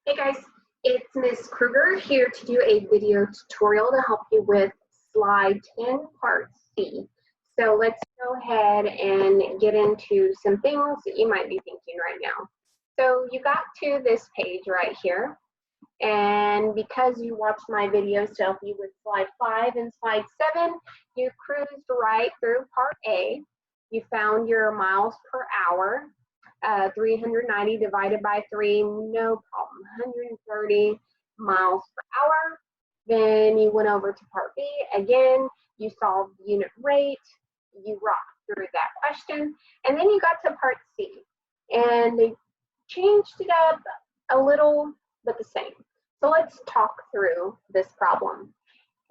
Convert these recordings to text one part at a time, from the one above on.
Hey guys, it's Miss Kruger here to do a video tutorial to help you with slide 10 part C. So let's go ahead and get into some things that you might be thinking right now. So you got to this page right here, and because you watched my videos to help you with slide 5 and slide 7, you cruised right through part A. You found your miles per hour. 390 divided by 3, no problem, 130 miles per hour. Then you went over to part B. Again, you solved unit rate, you rocked through that question, and then you got to part C. And they changed it up a little, but the same. So let's talk through this problem.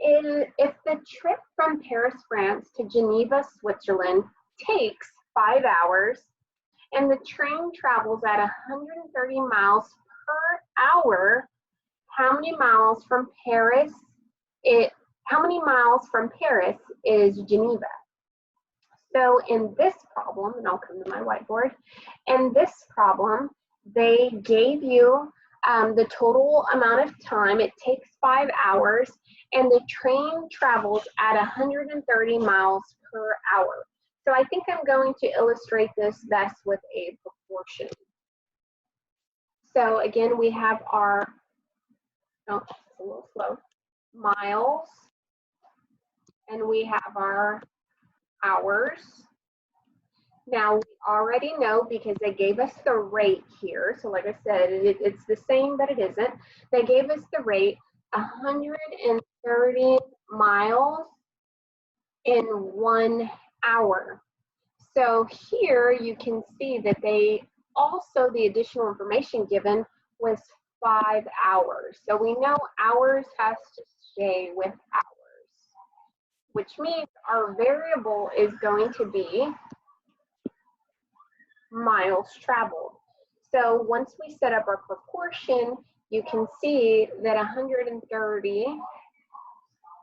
If the trip from Paris, France to Geneva, Switzerland takes 5 hours, and the train travels at 130 miles per hour, how many miles from Paris is Geneva? So in this problem, and I'll come to my whiteboard, in this problem, they gave you the total amount of time. It takes 5 hours, and the train travels at 130 miles per hour. So I think I'm going to illustrate this best with a proportion. So again, we have our, oh, it's a little slow, miles, and we have our hours. Now we already know because they gave us the rate here. So like I said, it's the same, but it isn't. They gave us the rate, 130 miles in 1 hour. So here you can see that they also, the additional information given was 5 hours. So we know hours has to stay with hours, which means our variable is going to be miles traveled. So once we set up our proportion, you can see that 130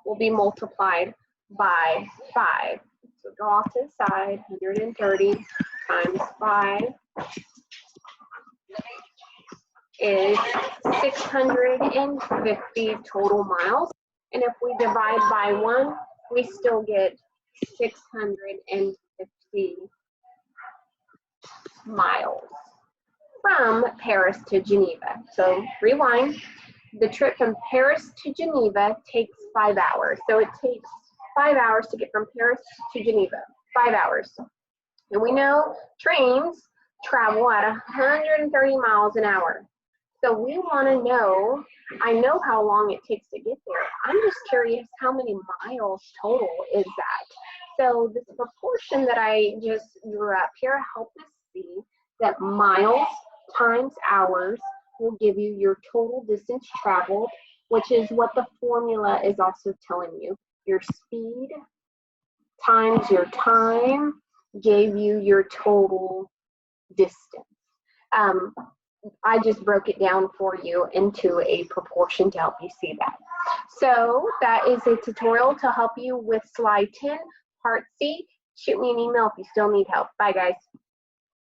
will be multiplied by 5. So go off to the side, 130 times 5 is 650 total miles. And if we divide by 1, we still get 650 miles from Paris to Geneva. So rewind. The trip from Paris to Geneva takes 5 hours. So it takes 5 hours to get from Paris to Geneva, 5 hours. And we know trains travel at 130 miles an hour. So we want to know, I know how long it takes to get there. I'm just curious how many miles total is that? So this proportion that I just drew up here helps us see that miles times hours will give you your total distance traveled, which is what the formula is also telling you. Your speed times your time gave you your total distance. I just broke it down for you into a proportion to help you see that. So that is a tutorial to help you with slide 10, part C. Shoot me an email if you still need help. Bye, guys.